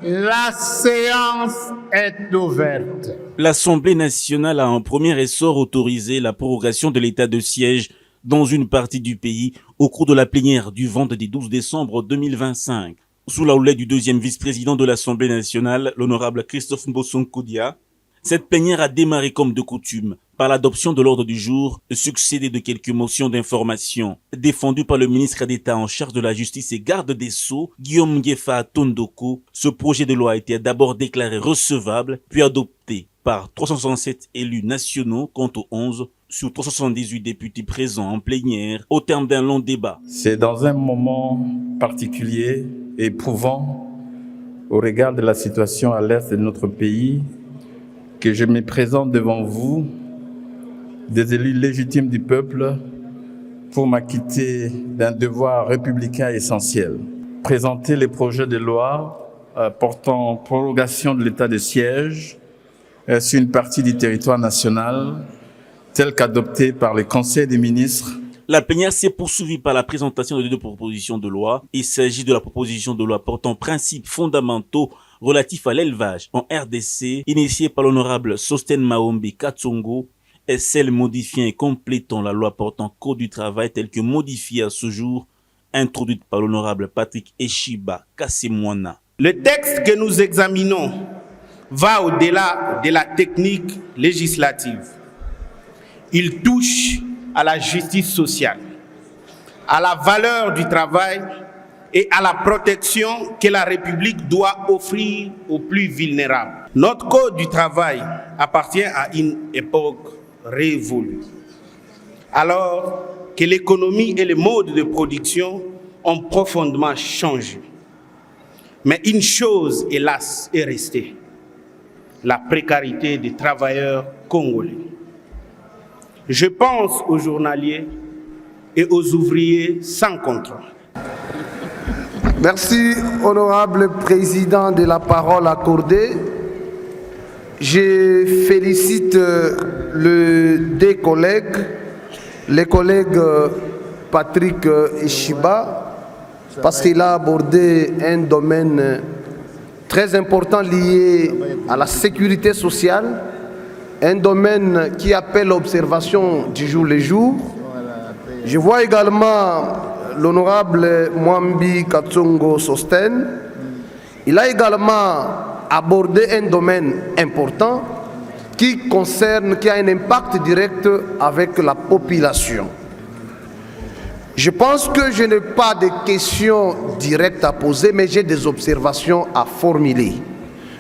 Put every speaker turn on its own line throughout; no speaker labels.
La séance est ouverte.
L'Assemblée nationale a en premier essor autorisé la prorogation de l'état de siège dans une partie du pays au cours de la plénière du vendredi 12 décembre 2025. Sous la houlette du deuxième vice-président de l'Assemblée nationale, l'honorable Christophe Mbossong-Koudia, cette plénière a démarré comme de coutume par l'adoption de l'ordre du jour, succédé de quelques motions d'information défendues par le ministre d'État en charge de la justice et garde des Sceaux, Guillaume Ngefa Tondoko. Ce projet de loi a été d'abord déclaré recevable, puis adopté par 367 élus nationaux contre 11 sur 378 députés présents en plénière au terme d'un long débat.
C'est dans un moment particulier et éprouvant au regard de la situation à l'est de notre pays que je me présente devant vous, des élus légitimes du peuple, pour m'acquitter d'un devoir républicain essentiel. Présenter les projets de loi portant prorogation de l'état de siège sur une partie du territoire national, tel qu'adopté par le Conseil des ministres.
La plénière s'est poursuivie par la présentation de deux propositions de loi. Il s'agit de la proposition de loi portant principes fondamentaux relatifs à l'élevage en RDC, initiée par l'honorable Sosten Maombi Katsongo, et celle modifiant et complétant la loi portant code du travail telle que modifiée à ce jour, introduite par l'honorable Patrick Eshiba Kassemwana.
Le texte que nous examinons va au-delà de la technique législative. Il touche à la justice sociale, à la valeur du travail et à la protection que la République doit offrir aux plus vulnérables. Notre code du travail appartient à une époque révolue, alors que l'économie et les modes de production ont profondément changé. Mais une chose, hélas, est restée: la précarité des travailleurs congolais. Je pense aux journaliers et aux ouvriers sans contrat.
Merci, honorable président, de la parole accordée. Je félicite les collègues Patrick Eshiba, parce qu'il a abordé un domaine très important lié à la sécurité sociale, un domaine qui appelle l'observation du jour le jour. Je vois également l'honorable Mwambi Katsongo Sosten. Il a également abordé un domaine important qui a un impact direct avec la population. Je pense que je n'ai pas de questions directes à poser, mais j'ai des observations à formuler.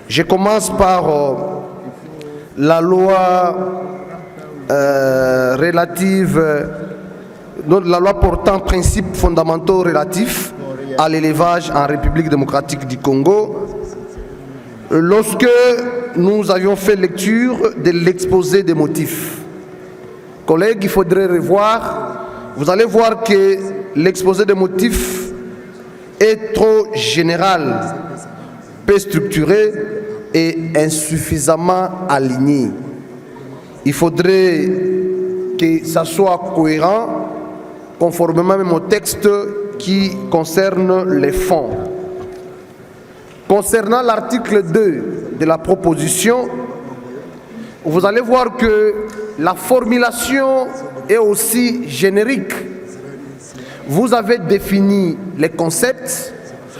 Je commence par la loi la loi portant principes fondamentaux relatifs à l'élevage en République démocratique du Congo. Lorsque nous avions fait lecture de l'exposé des motifs, collègues, il faudrait revoir. Vous allez voir que l'exposé des motifs est trop général, peu structuré et insuffisamment aligné. Il faudrait que ça soit cohérent, conformément même au texte qui concerne les fonds. Concernant l'article 2 de la proposition, vous allez voir que la formulation est aussi générique. Vous avez défini les concepts,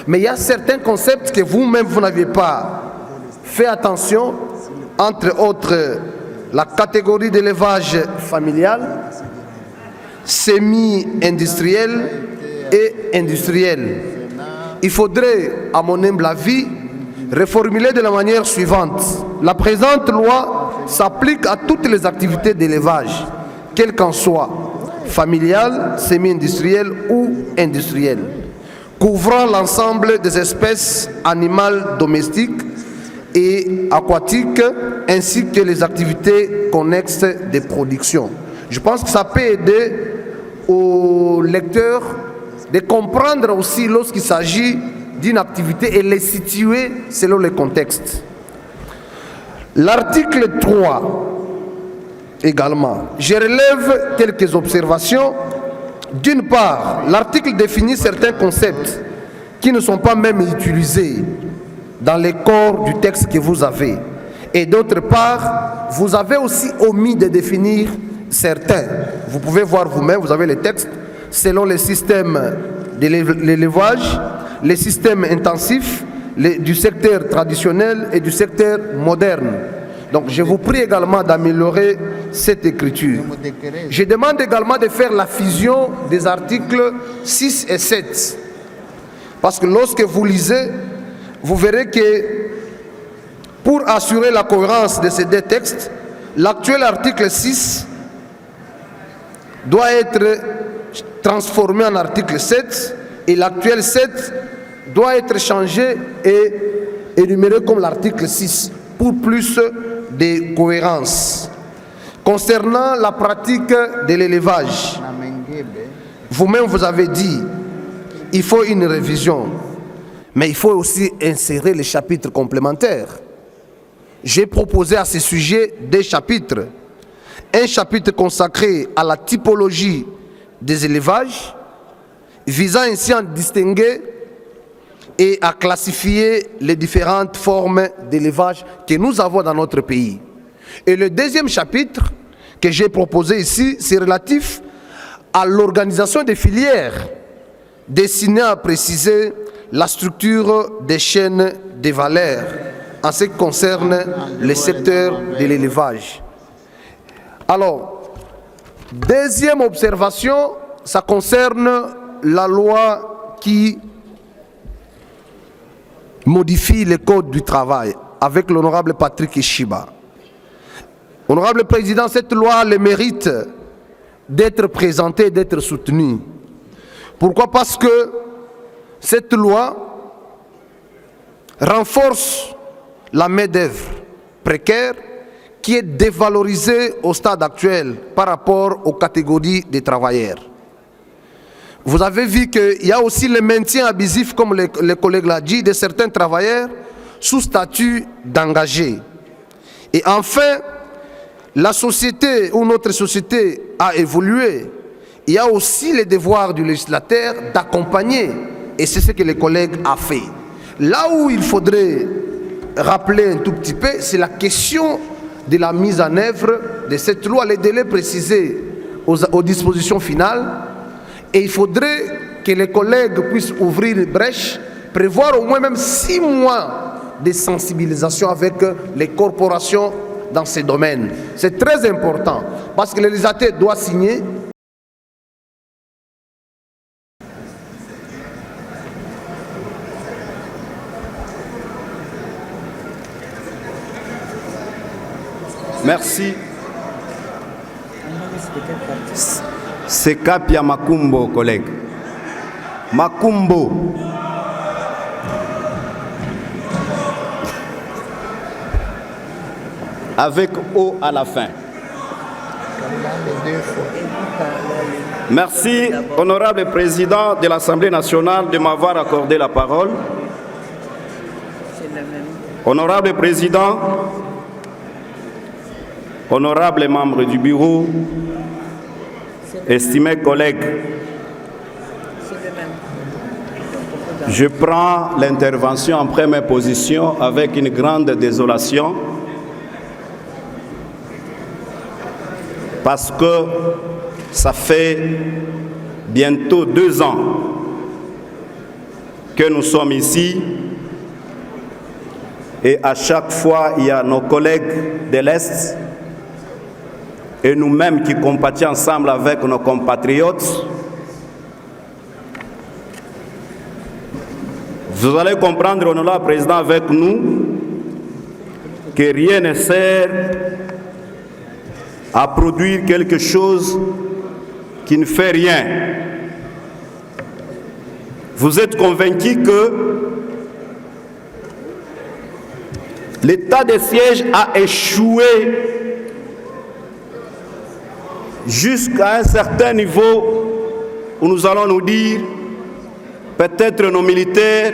mais il y a certains concepts que vous-même, vous n'aviez pas fait attention, entre autres la catégorie d'élevage familial, semi-industriel et industriel. Il faudrait, à mon humble avis, reformuler de la manière suivante. La présente loi s'applique à toutes les activités d'élevage, quelles qu'en soient, familiales, semi-industrielles ou industrielles, couvrant l'ensemble des espèces animales domestiques et aquatiques, ainsi que les activités connexes de production. Je pense que ça peut aider aux lecteurs de comprendre aussi lorsqu'il s'agit d'une activité et les situer selon le contexte. L'article 3 également, je relève quelques observations. D'une part, l'article définit certains concepts qui ne sont pas même utilisés dans les corps du texte que vous avez. Et d'autre part, vous avez aussi omis de définir certains. Vous pouvez voir vous-même, vous avez les textes, selon les systèmes de l'élevage, les systèmes intensifs, du secteur traditionnel et du secteur moderne. Donc je vous prie également d'améliorer cette écriture. Je demande également de faire la fusion des articles 6 et 7. Parce que lorsque vous lisez, vous verrez que pour assurer la cohérence de ces deux textes, l'actuel article 6 doit être transformé en article 7 et l'actuel 7 doit être changé et énuméré comme l'article 6 pour plus de cohérence. Concernant la pratique de l'élevage, vous-même vous avez dit il faut une révision, mais il faut aussi insérer les chapitres complémentaires. J'ai proposé à ce sujet des chapitres. Un chapitre consacré à la typologie des élevages, visant ainsi à distinguer et à classifier les différentes formes d'élevage que nous avons dans notre pays. Et le deuxième chapitre que j'ai proposé ici, c'est relatif à l'organisation des filières, destiné à préciser la structure des chaînes de valeur en ce qui concerne le secteur de l'élevage. Alors, deuxième observation, ça concerne la loi qui modifie le code du travail avec l'honorable Patrick Ishiba. Honorable Président, cette loi a le mérite d'être présentée et d'être soutenue. Pourquoi? Parce que cette loi renforce la main-d'œuvre précaire qui est dévalorisée au stade actuel par rapport aux catégories de travailleurs. Vous avez vu qu'il y a aussi le maintien abusif, comme le collègue l'a dit, de certains travailleurs sous statut d'engagés. Et enfin, la société ou notre société a évolué. Il y a aussi le devoir du législateur d'accompagner. Et c'est ce que les collègues ont fait. Là où il faudrait rappeler un tout petit peu, c'est la question de la mise en œuvre de cette loi, les délais précisés aux dispositions finales. Et il faudrait que les collègues puissent ouvrir une brèche, prévoir au moins même 6 mois de sensibilisation avec les corporations dans ces domaines. C'est très important parce que le législateur doit signer.
Merci. C'est Kapia Makumbo, collègue. Makumbo. Avec O à la fin. Merci, honorable président de l'Assemblée nationale, de m'avoir accordé la parole. Honorable président, honorables membres du bureau, estimés collègues, je prends l'intervention en première position avec une grande désolation parce que ça fait bientôt 2 ans que nous sommes ici et à chaque fois il y a nos collègues de l'Est et nous-mêmes qui compatissons ensemble avec nos compatriotes. Vous allez comprendre, honorable président, avec nous, que rien ne sert à produire quelque chose qui ne fait rien. Vous êtes convaincus que l'état de siège a échoué jusqu'à un certain niveau où nous allons nous dire peut-être nos militaires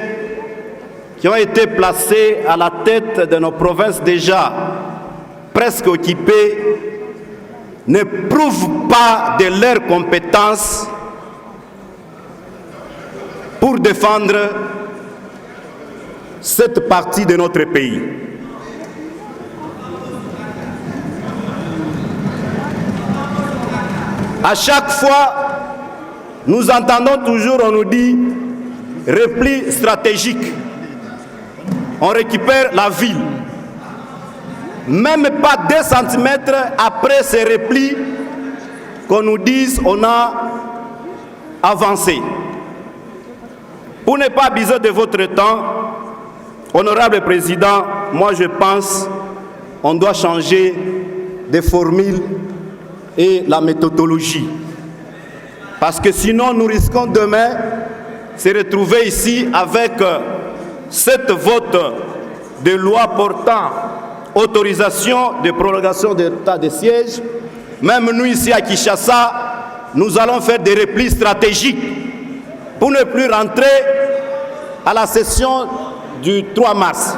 qui ont été placés à la tête de nos provinces déjà presque occupées ne prouvent pas de leurs compétences pour défendre cette partie de notre pays. À chaque fois, nous entendons toujours, on nous dit, repli stratégique. On récupère la ville. Même pas 2 centimètres après ces replis, qu'on nous dise on a avancé. Pour ne pas abuser de votre temps, honorable président, moi je pense qu'on doit changer de formule et la méthodologie. Parce que sinon nous risquons demain de se retrouver ici avec cette vote de loi portant autorisation de prolongation de l'état de siège. Même nous ici à Kinshasa, nous allons faire des replis stratégiques pour ne plus rentrer à la session du 3 mars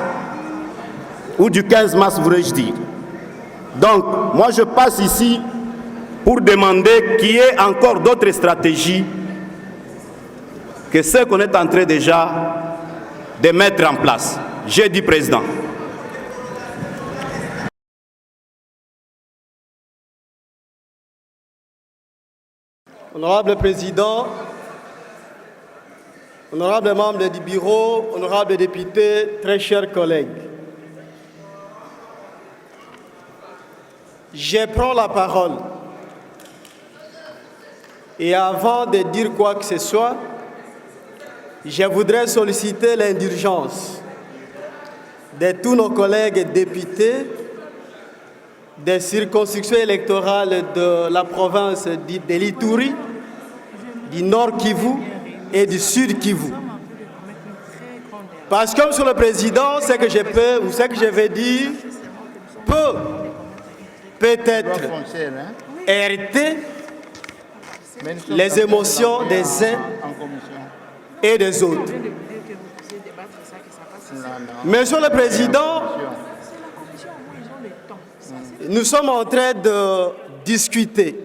ou du 15 mars, voudrais-je dire. Donc, moi je passe ici pour demander qu'il y ait encore d'autres stratégies que celles qu'on est en train déjà de mettre en place. J'ai dit, Président.
Honorable Président, honorable membre du bureau, honorable député, très chers collègues, je prends la parole. Et avant de dire quoi que ce soit, je voudrais solliciter l'indulgence de tous nos collègues députés des circonscriptions électorales de la province de l'Ituri, du Nord Kivu et du Sud Kivu. Parce que, Monsieur le Président, ce que je peux ou ce que je vais dire peut-être heurter les émotions des uns et des autres. Monsieur le Président, nous sommes en train de discuter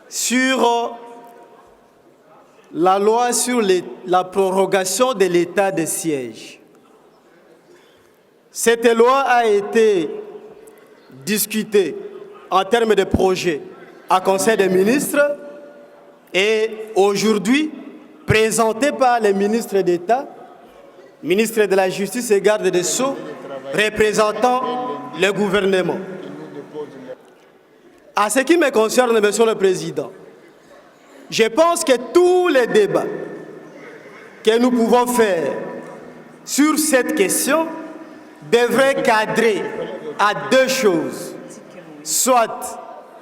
sur la loi sur la prorogation de l'état de siège. Cette loi a été discutée en termes de projet à Conseil des ministres et aujourd'hui présentée par les ministres d'État, ministre de la Justice et garde des Sceaux, représentant le gouvernement. À ce qui me concerne, Monsieur le Président, je pense que tous les débats que nous pouvons faire sur cette question devraient cadrer à 2 choses. Soit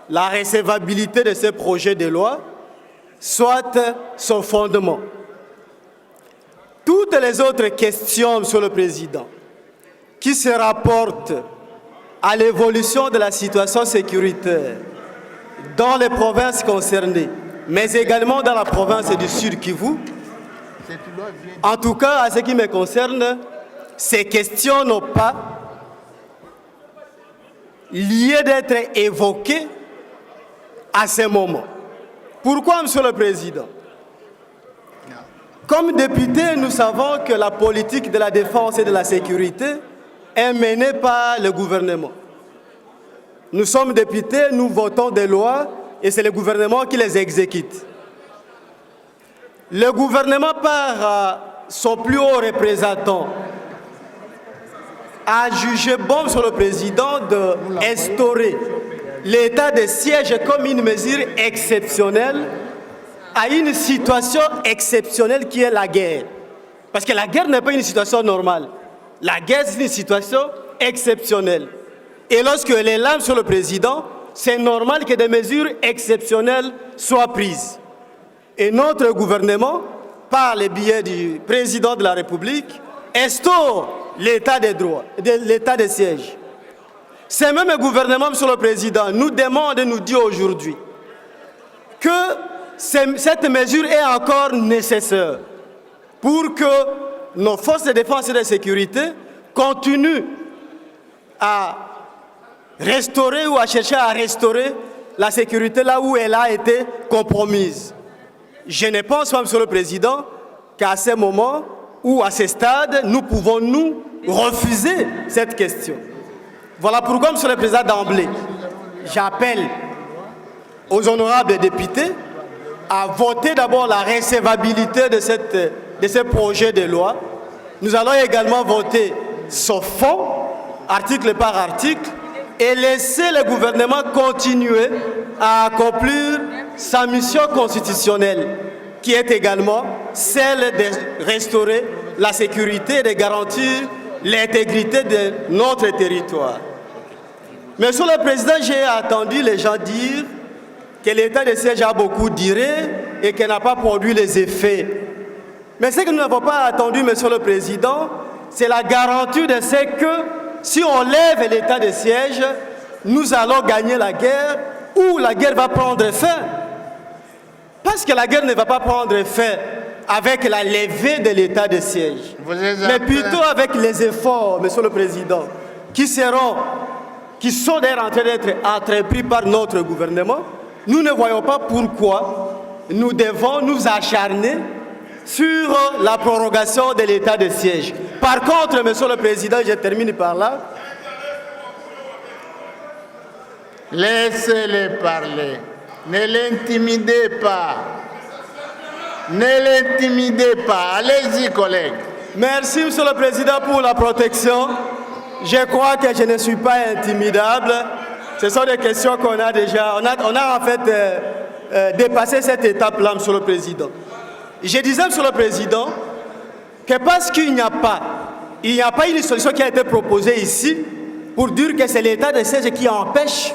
la recevabilité de ce projet de loi, soit son fondement. Toutes les autres questions, Monsieur le Président, qui se rapportent à l'évolution de la situation sécuritaire dans les provinces concernées, mais également dans la province du Sud Kivu. En tout cas, à ce qui me concerne, ces questions n'ont pas lieu d'être évoquées à ce moment. Pourquoi, Monsieur le Président? Comme députés, nous savons que la politique de la défense et de la sécurité est menée par le gouvernement. Nous sommes députés, nous votons des lois et c'est le gouvernement qui les exécute. Le gouvernement, par son plus haut représentant, a jugé bon, Monsieur le Président, d'instaurer l'état de siège comme une mesure exceptionnelle à une situation exceptionnelle qui est la guerre. Parce que la guerre n'est pas une situation normale. La guerre, c'est une situation exceptionnelle. Et lorsque elle est là, Monsieur le Président, c'est normal que des mesures exceptionnelles soient prises. Et notre gouvernement, par le biais du président de la République, instaure l'état des droits, l'état de siège. Ce même gouvernement, Monsieur le Président, nous demande et nous dit aujourd'hui que cette mesure est encore nécessaire pour que nos forces de défense et de sécurité continuent à restaurer ou à chercher à restaurer la sécurité là où elle a été compromise. Je ne pense pas, Monsieur le Président, qu'à ce moment, ou à ce stade, nous pouvons nous refuser cette question. Voilà pourquoi, Monsieur le Président, d'emblée, j'appelle aux honorables députés à voter d'abord la recevabilité de ce projet de loi. Nous allons également voter son fond, article par article, et laisser le gouvernement continuer à accomplir sa mission constitutionnelle, qui est également celle de restaurer la sécurité et de garantir l'intégrité de notre territoire. Monsieur le Président, j'ai entendu les gens dire que l'état de siège a beaucoup duré et qu'elle n'a pas produit les effets. Mais ce que nous n'avons pas attendu, Monsieur le Président, c'est la garantie de ce que si on lève l'état de siège, nous allons gagner la guerre ou la guerre va prendre fin. Parce que la guerre ne va pas prendre fin avec la levée de l'état de siège, mais plutôt avec les efforts, Monsieur le Président, qui sont d'ailleurs en train d'être entrepris par notre gouvernement. Nous ne voyons pas pourquoi nous devons nous acharner sur la prorogation de l'état de siège. Par contre, Monsieur le Président, je termine par là.
Laissez-les parler. Ne l'intimidez pas. Ne l'intimidez pas. Allez-y, collègues.
Merci, Monsieur le Président, pour la protection. Je crois que je ne suis pas intimidable. Ce sont des questions qu'on a déjà. On a en fait dépassé cette étape-là, Monsieur le Président. Je disais, Monsieur le Président, que parce qu'il n'y a pas une solution qui a été proposée ici pour dire que c'est l'état de siège qui empêche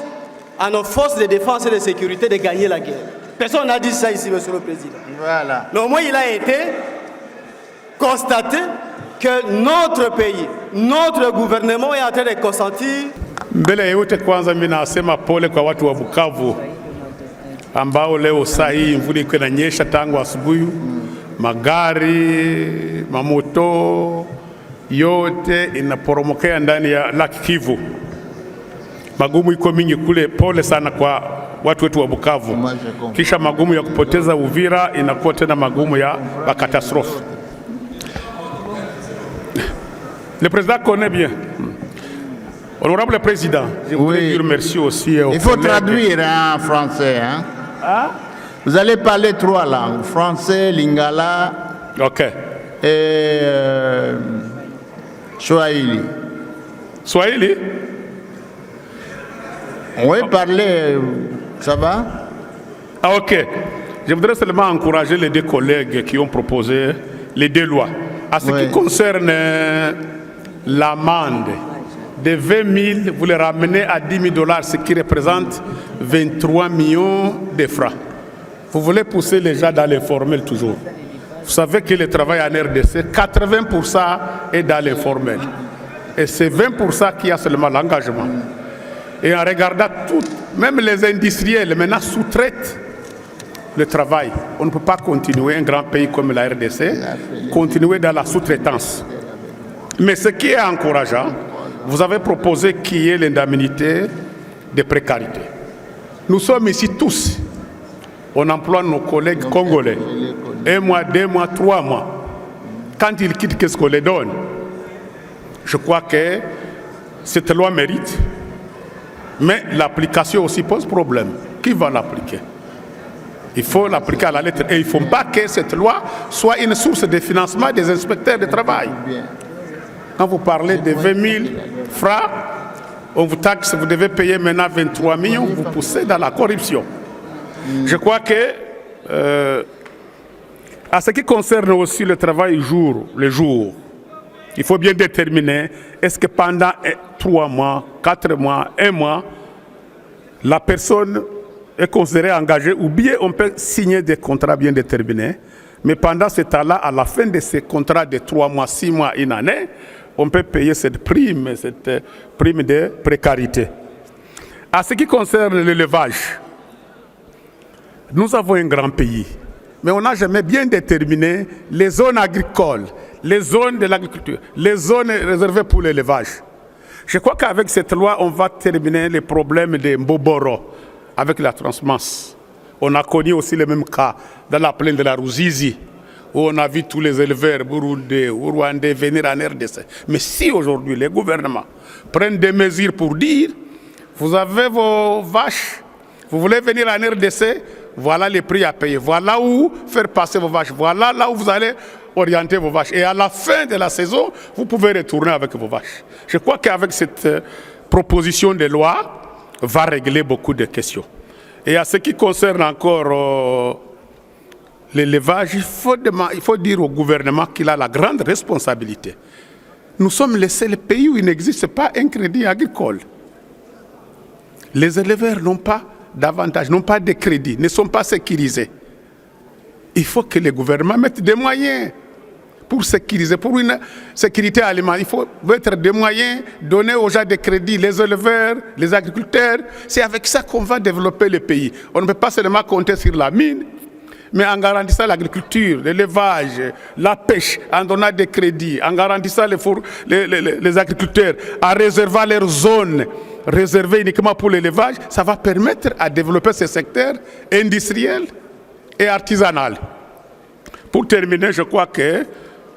à nos forces de défense et de sécurité de gagner la guerre. Personne n'a dit ça ici, Monsieur le Président.
Voilà.
Mais au moins, il a été constaté que notre pays, notre gouvernement est en train de consentir.
Mbele yote kwanza mimi nasema pole kwa watu wa Bukavu ambao leo saa hii mvua iko inanyesha tangu asubuhi, magari, mamoto yote inaporomokea ndani ya Laki Kivu. Magumu iko mingi kule, pole sana kwa watu wetu wa Bukavu. Kisha magumu ya kupoteza Uvira inakuwa tena magumu ya catastrophe. Le président connaît bien. Honorable Président, je voudrais dire merci aussi aux
Il faut
collègues.
traduire en français. Hein?
Hein?
Vous allez parler 3 langues, français, lingala
Ok.
et swahili.
Swahili?
Oui, parler, ça va?
Ah, ok. Je voudrais seulement encourager les 2 collègues qui ont proposé les 2 lois. À ce qui concerne l'amende de 20 000, vous les ramenez à 10 000 $, ce qui représente 23 millions de francs. Vous voulez pousser les gens dans l'informel toujours. Vous savez que le travail en RDC, 80% est dans l'informel. Et c'est 20% qui a seulement l'engagement. Et en regardant tout, même les industriels maintenant sous-traitent le travail. On ne peut pas continuer, un grand pays comme la RDC, continuer dans la sous-traitance. Mais ce qui est encourageant, vous avez proposé qu'il y ait l'indemnité de précarité. Nous sommes ici tous. On emploie nos collègues congolais. 1 mois, 2 mois, 3 mois. Quand ils quittent, qu'est-ce qu'on les donne? Je crois que cette loi mérite. Mais l'application aussi pose problème. Qui va l'appliquer? Il faut l'appliquer à la lettre. Et il ne faut pas que cette loi soit une source de financement des inspecteurs de travail. Quand vous parlez de 20 000 francs, on vous taxe, vous devez payer maintenant 23 millions, vous poussez dans la corruption. Je crois que, à ce qui concerne aussi le travail le jour, il faut bien déterminer, est-ce que pendant 3 mois, 4 mois, 1 mois, la personne est considérée engagée, ou bien on peut signer des contrats bien déterminés, mais pendant ce temps-là, à la fin de ces contrats de 3 mois, 6 mois, 1 année, on peut payer cette prime de précarité. À ce qui concerne l'élevage, nous avons un grand pays, mais on n'a jamais bien déterminé les zones agricoles, les zones de l'agriculture, les zones réservées pour l'élevage. Je crois qu'avec cette loi, on va terminer les problèmes de Mboboro avec la transhumance. On a connu aussi le même cas dans la plaine de la Ruzizi, où on a vu tous les éleveurs burundais ou rwandais venir en RDC. Mais si aujourd'hui les gouvernements prennent des mesures pour dire, vous avez vos vaches, vous voulez venir en RDC, voilà les prix à payer, voilà où faire passer vos vaches, voilà là où vous allez orienter vos vaches. Et à la fin de la saison, vous pouvez retourner avec vos vaches. Je crois qu'avec cette proposition de loi, va régler beaucoup de questions. Et à ce qui concerne encore l'élevage, il faut dire au gouvernement qu'il a la grande responsabilité. Nous sommes le seul pays où il n'existe pas un crédit agricole. Les éleveurs n'ont pas d'avantage, n'ont pas de crédit, ne sont pas sécurisés. Il faut que les gouvernements mettent des moyens pour sécuriser, pour une sécurité alimentaire. Il faut mettre des moyens, donner aux gens des crédits, les éleveurs, les agriculteurs. C'est avec ça qu'on va développer le pays. On ne peut pas seulement compter sur la mine, mais en garantissant l'agriculture, l'élevage, la pêche, en donnant des crédits, en garantissant les agriculteurs, en réservant leurs zones réservées uniquement pour l'élevage, ça va permettre à développer ce secteur industriel et artisanal. Pour terminer, je crois que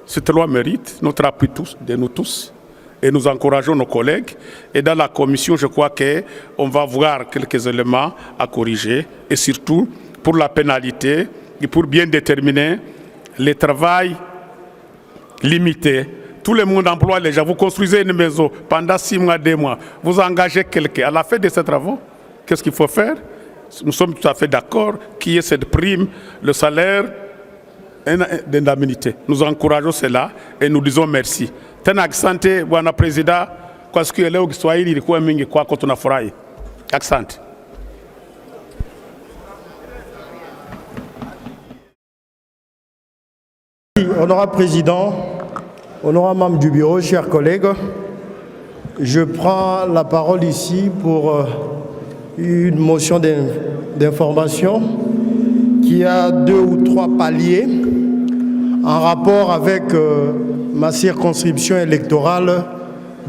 cette loi mérite notre appui de nous tous et nous encourageons nos collègues. Et dans la commission, je crois qu'on va voir quelques éléments à corriger et surtout pour la pénalité et pour bien déterminer le travail limité. Tout le monde emploie les gens. Vous construisez une maison pendant 6 mois, 2 mois. Vous engagez quelqu'un. À la fin de ces travaux, qu'est-ce qu'il faut faire? Nous sommes tout à fait d'accord qu'il y ait cette prime, le salaire, d'indemnité. Nous encourageons cela et nous disons merci. Tena asante bwana President kwa siku ya leo Kiswahili ilikuwa mingi kwako, tunafurahi. Asante.
Honorable Président, honorable membre du bureau, chers collègues, je prends la parole ici pour une motion d'information qui a 2 ou 3 paliers en rapport avec ma circonscription électorale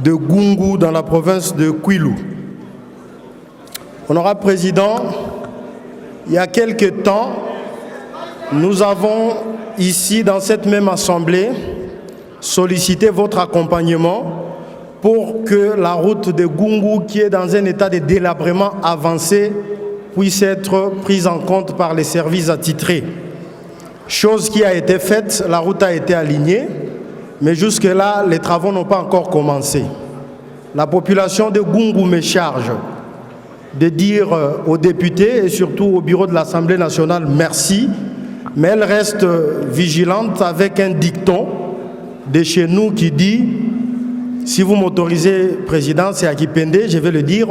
de Gungu dans la province de Kwilu. Honorable Président, il y a quelque temps, nous avons ici dans cette même assemblée sollicité votre accompagnement pour que la route de Gungu, qui est dans un état de délabrement avancé, puisse être prise en compte par les services attitrés. Chose qui a été faite, la route a été alignée, mais jusque-là, les travaux n'ont pas encore commencé. La population de Gungu me charge de dire aux députés et surtout au bureau de l'Assemblée nationale merci, mais elle reste vigilante avec un dicton de chez nous qui dit, si vous m'autorisez, Président, c'est à Kipende, je vais le dire,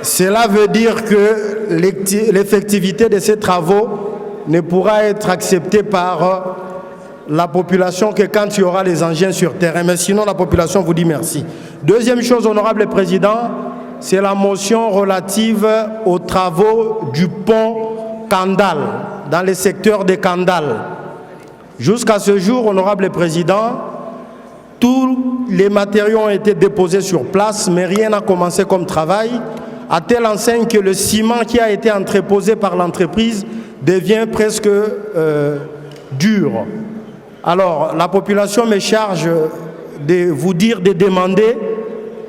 cela veut dire que l'effectivité de ces travaux ne pourra être acceptée par la population que quand il y aura les engins sur terrain. Mais sinon, la population vous dit merci. Deuxième chose, honorable Président, c'est la motion relative aux travaux du pont Kandal, dans le secteur de Kandal. Jusqu'à ce jour, honorable Président, tous les matériaux ont été déposés sur place, mais rien n'a commencé comme travail, à telle enseigne que le ciment qui a été entreposé par l'entreprise devient presque dur. Alors, la population me charge de vous dire, de demander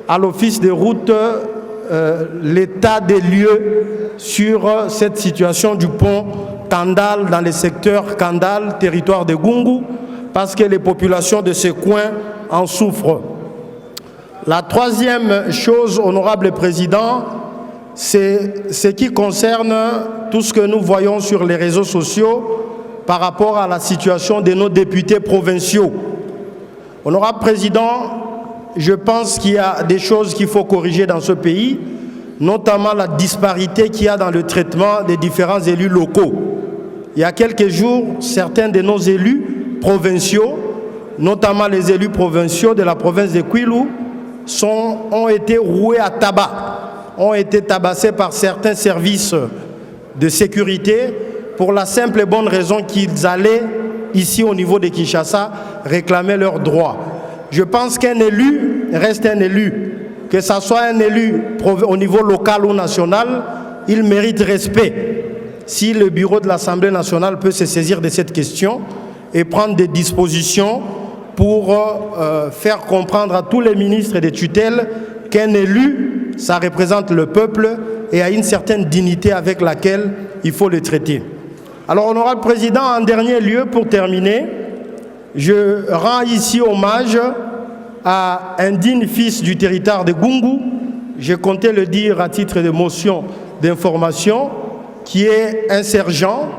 à l'office des routes l'état des lieux sur cette situation du pont Kandal dans le secteur Kandal, territoire de Gungu, parce que les populations de ce coin en souffrent. La troisième chose, honorable Président, c'est ce qui concerne tout ce que nous voyons sur les réseaux sociaux par rapport à la situation de nos députés provinciaux. Honorable Président, je pense qu'il y a des choses qu'il faut corriger dans ce pays, notamment la disparité qu'il y a dans le traitement des différents élus locaux. Il y a quelques jours, certains de nos élus provinciaux, notamment les élus provinciaux de la province de Kwilu, ont été roués à tabac, ont été tabassés par certains services de sécurité pour la simple et bonne raison qu'ils allaient ici au niveau de Kinshasa réclamer leurs droits. Je pense qu'un élu reste un élu. que ce soit un élu au niveau local ou national, il mérite respect. Si le bureau de l'Assemblée nationale peut se saisir de cette question et prendre des dispositions pour faire comprendre à tous les ministres et des tutelles qu'un élu, ça représente le peuple et a une certaine dignité avec laquelle il faut le traiter. Alors, honorable président, en dernier lieu, pour terminer, je rends ici hommage à un digne fils du territoire de Gungu, je comptais le dire à titre de motion d'information, qui est un sergent.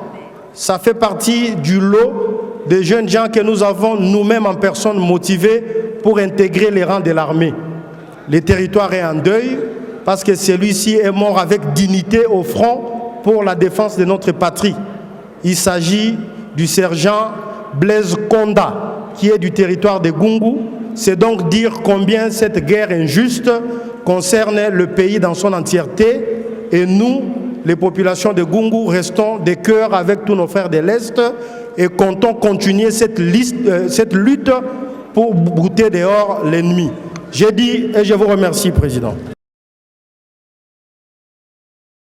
Ça fait partie du lot de jeunes gens que nous avons nous-mêmes en personne motivés pour intégrer les rangs de l'armée. Le territoire est en deuil parce que celui-ci est mort avec dignité au front pour la défense de notre patrie. Il s'agit du sergent Blaise Konda, qui est du territoire de Gungu. C'est donc dire combien cette guerre injuste concerne le pays dans son entièreté. Et nous, les populations de Gungu, restons de cœur avec tous nos frères de l'Est et comptons continuer cette lutte pour brouter dehors l'ennemi. J'ai dit et je vous remercie, Président.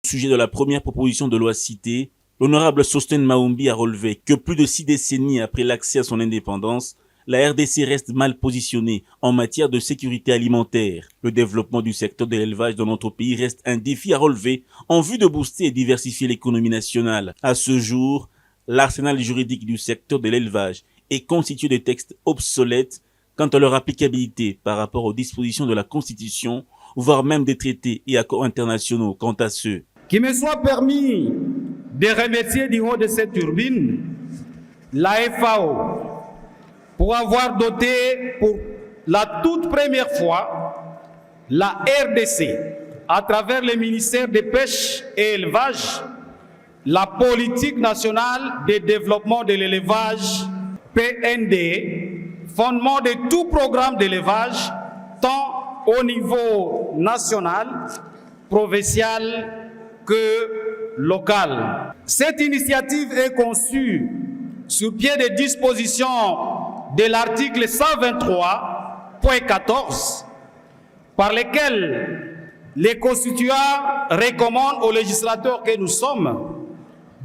Au sujet de la première proposition de loi citée, l'honorable Sostène Maombi a relevé que plus de 6 décennies après l'accès à son indépendance, la RDC reste mal positionnée en matière de sécurité alimentaire. Le développement du secteur de l'élevage dans notre pays reste un défi à relever en vue de booster et diversifier l'économie nationale. À ce jour, l'arsenal juridique du secteur de l'élevage est constitué de textes obsolètes quant à leur applicabilité par rapport aux dispositions de la Constitution, voire même des traités et accords internationaux quant à ceux.
Qu'il me soit permis de remercier du haut de cette turbine la FAO pour avoir doté pour la toute première fois la RDC à travers le ministère des Pêches et Élevage, la politique nationale de développement de l'élevage PND, fondement de tout programme d'élevage tant au niveau national, provincial que local. Cette initiative est conçue sur pied des dispositions de l'article 123.14 par lesquels les constituants recommandent aux législateurs que nous sommes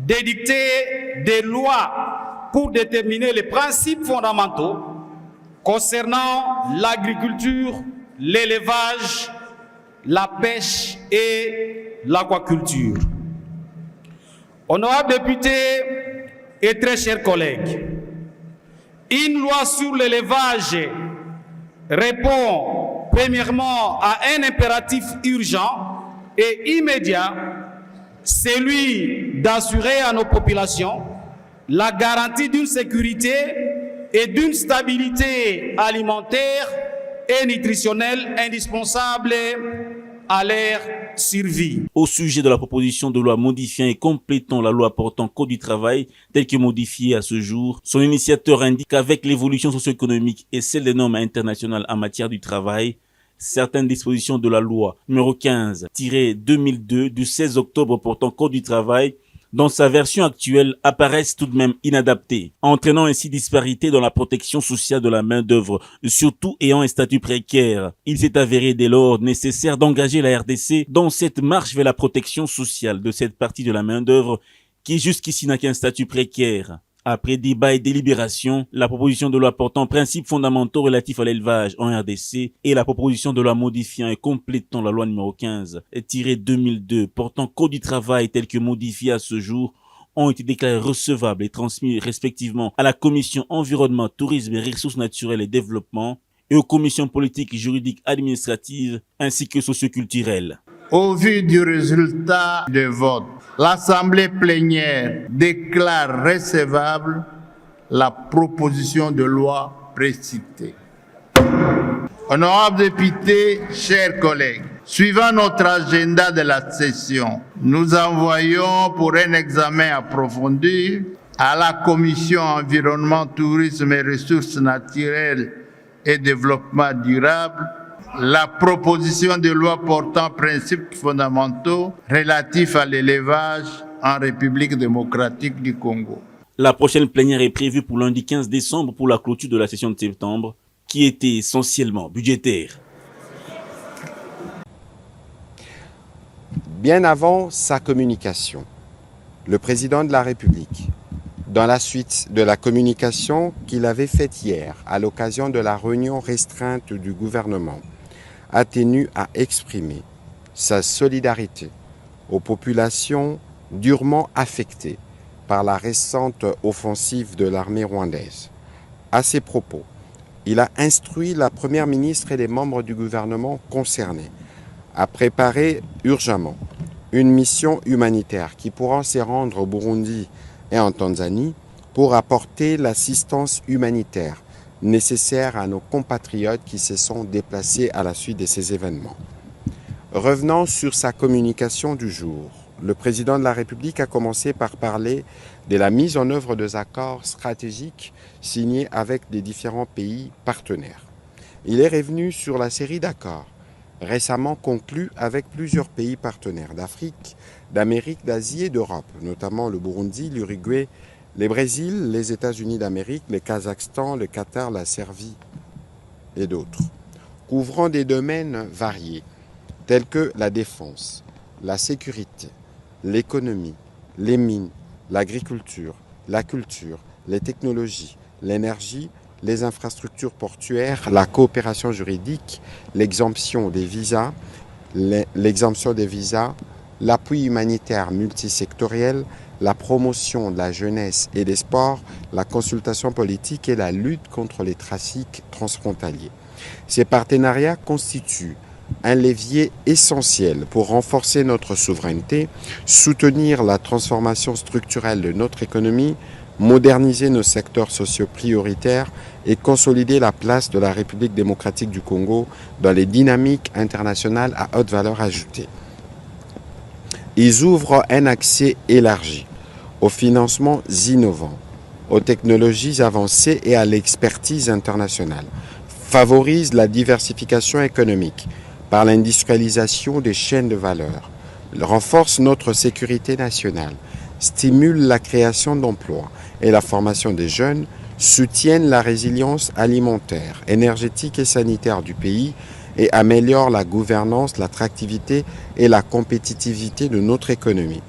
d'édicter des lois pour déterminer les principes fondamentaux concernant l'agriculture, l'élevage, la pêche et l'aquaculture. Honorables députés et très chers collègues, une loi sur l'élevage répond premièrement à un impératif urgent et immédiat, celui d'assurer à nos populations la garantie d'une sécurité et d'une stabilité alimentaire et nutritionnelle indispensable à leur survie.
Au sujet de la proposition de loi modifiant et complétant la loi portant code du travail, telle que modifiée à ce jour, son initiateur indique qu'avec l'évolution socio-économique et celle des normes internationales en matière du travail, certaines dispositions de la loi numéro 15-2002 du 16 octobre portant code du travail dans sa version actuelle apparaissent tout de même inadaptées, entraînant ainsi disparité dans la protection sociale de la main-d'œuvre, surtout ayant un statut précaire. Il s'est avéré dès lors nécessaire d'engager la RDC dans cette marche vers la protection sociale de cette partie de la main-d'œuvre qui jusqu'ici n'a qu'un statut précaire. Après débat et délibération, la proposition de loi portant principes fondamentaux relatifs à l'élevage en RDC et la proposition de loi modifiant et complétant la loi numéro 15-2002 portant code du travail tel que modifié à ce jour ont été déclarés recevables et transmis respectivement à la Commission environnement, tourisme et ressources naturelles et développement et aux commissions politiques, juridiques, administratives ainsi que socioculturelles.
Au vu du résultat des votes, l'Assemblée plénière déclare recevable la proposition de loi précitée. Honorables députés, chers collègues, suivant notre agenda de la session, nous envoyons pour un examen approfondi à la Commission environnement, tourisme et ressources naturelles et développement durable la proposition de loi portant principes fondamentaux relatifs à l'élevage en République démocratique du Congo.
La prochaine plénière est prévue pour lundi 15 décembre pour la clôture de la session de septembre, qui était essentiellement budgétaire.
Bien avant sa communication, le président de la République, dans la suite de la communication qu'il avait faite hier à l'occasion de la réunion restreinte du gouvernement, a tenu à exprimer sa solidarité aux populations durement affectées par la récente offensive de l'armée rwandaise. À ces propos, il a instruit la Première ministre et les membres du gouvernement concernés à préparer urgemment une mission humanitaire qui pourra se rendre au Burundi et en Tanzanie pour apporter l'assistance humanitaire nécessaire à nos compatriotes qui se sont déplacés à la suite de ces événements. Revenant sur sa communication du jour, le président de la République a commencé par parler de la mise en œuvre des accords stratégiques signés avec des différents pays partenaires. Il est revenu sur la série d'accords récemment conclus avec plusieurs pays partenaires d'Afrique, d'Amérique, d'Asie et d'Europe, notamment le Burundi, l'Uruguay, le Brésil, les États-Unis d'Amérique, le Kazakhstan, le Qatar, la Serbie et d'autres, couvrant des domaines variés tels que la défense, la sécurité, l'économie, les mines, l'agriculture, la culture, les technologies, l'énergie, les infrastructures portuaires, la coopération juridique, l'exemption des visas, l'appui humanitaire multisectoriel, la promotion de la jeunesse et des sports, la consultation politique et la lutte contre les trafics transfrontaliers. Ces partenariats constituent un levier essentiel pour renforcer notre souveraineté, soutenir la transformation structurelle de notre économie, moderniser nos secteurs sociaux prioritaires et consolider la place de la République démocratique du Congo dans les dynamiques internationales à haute valeur ajoutée. Ils ouvrent un accès élargi aux financements innovants, aux technologies avancées et à l'expertise internationale, favorisent la diversification économique par l'industrialisation des chaînes de valeur, renforcent notre sécurité nationale, stimulent la création d'emplois et la formation des jeunes, soutiennent la résilience alimentaire, énergétique et sanitaire du pays et améliorent la gouvernance, l'attractivité et la compétitivité de notre économie.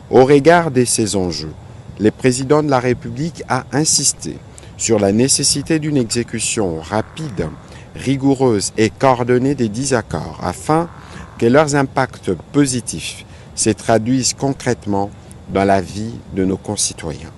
Au regard de ces enjeux, le président de la République a insisté sur la nécessité d'une exécution rapide, rigoureuse et coordonnée des 10 accords afin que leurs impacts positifs se traduisent concrètement dans la vie de nos concitoyens.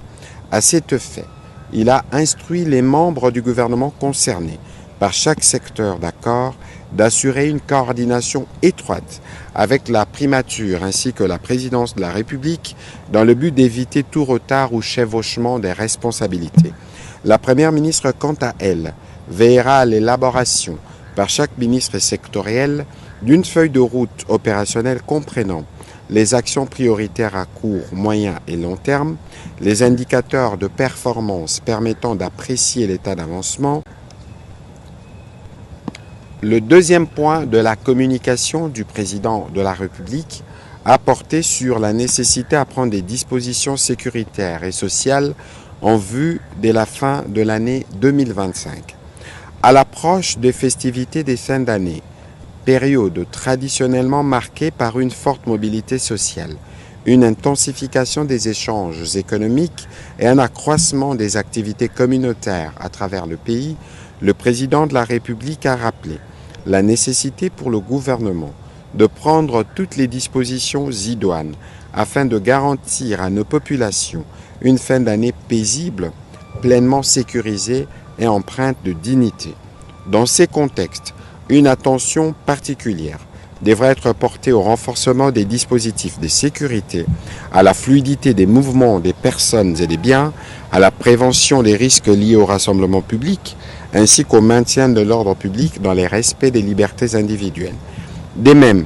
À cet effet, il a instruit les membres du gouvernement concernés par chaque secteur d'accord d'assurer une coordination étroite avec la primature ainsi que la présidence de la République dans le but d'éviter tout retard ou chevauchement des responsabilités. La Première ministre, quant à elle, veillera à l'élaboration par chaque ministre sectoriel d'une feuille de route opérationnelle comprenant les actions prioritaires à court, moyen et long terme, les indicateurs de performance permettant d'apprécier l'état d'avancement. Le deuxième point de la communication du président de la République a porté sur la nécessité à prendre des dispositions sécuritaires et sociales en vue de la fin de l'année 2025. À l'approche des festivités des fins d'année, période traditionnellement marquée par une forte mobilité sociale, une intensification des échanges économiques et un accroissement des activités communautaires à travers le pays, le président de la République a rappelé la nécessité pour le gouvernement de prendre toutes les dispositions idoines afin de garantir à nos populations une fin d'année paisible, pleinement sécurisée et empreinte de dignité. Dans ces contextes, une attention particulière devrait être portée au renforcement des dispositifs de sécurité, à la fluidité des mouvements des personnes et des biens, à la prévention des risques liés au rassemblement public, ainsi qu'au maintien de l'ordre public dans les respects des libertés individuelles. De même,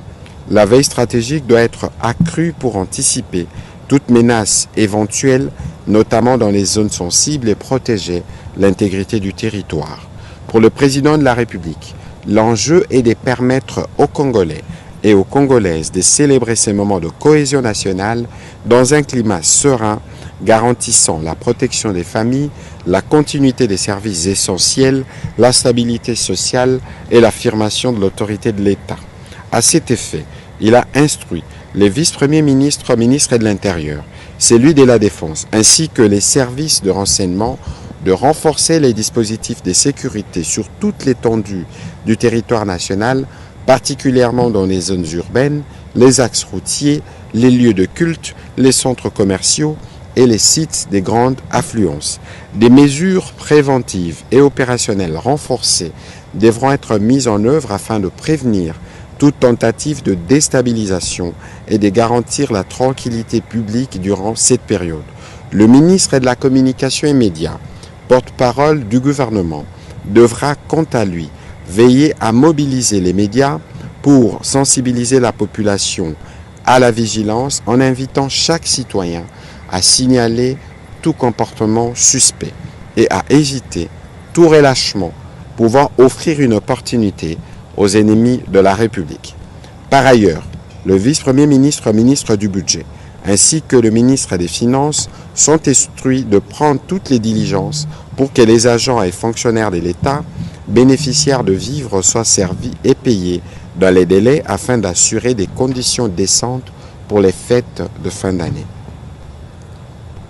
la veille stratégique doit être accrue pour anticiper toute menace éventuelle, notamment dans les zones sensibles, et protéger l'intégrité du territoire. Pour le président de la République, l'enjeu est de permettre aux Congolais et aux Congolaises de célébrer ces moments de cohésion nationale dans un climat serein, garantissant la protection des familles, la continuité des services essentiels, la stabilité sociale et l'affirmation de l'autorité de l'État. À cet effet, il a instruit les vice-premiers ministres, ministres de l'Intérieur, celui de la Défense, ainsi que les services de renseignement, de renforcer les dispositifs de sécurité sur toute l'étendue du territoire national, particulièrement dans les zones urbaines, les axes routiers, les lieux de culte, les centres commerciaux et les sites des grandes affluences. Des mesures préventives et opérationnelles renforcées devront être mises en œuvre afin de prévenir toute tentative de déstabilisation et de garantir la tranquillité publique durant cette période. Le ministre de la Communication et Médias, porte-parole du gouvernement, devra quant à lui veiller à mobiliser les médias pour sensibiliser la population à la vigilance en invitant chaque citoyen à signaler tout comportement suspect et à éviter tout relâchement pouvant offrir une opportunité aux ennemis de la République. Par ailleurs, le vice-premier ministre, ministre du Budget, ainsi que le ministre des Finances sont instruits de prendre toutes les diligences pour que les agents et fonctionnaires de l'État bénéficiaires de vivres soient servis et payés dans les délais afin d'assurer des conditions décentes pour les fêtes de fin d'année.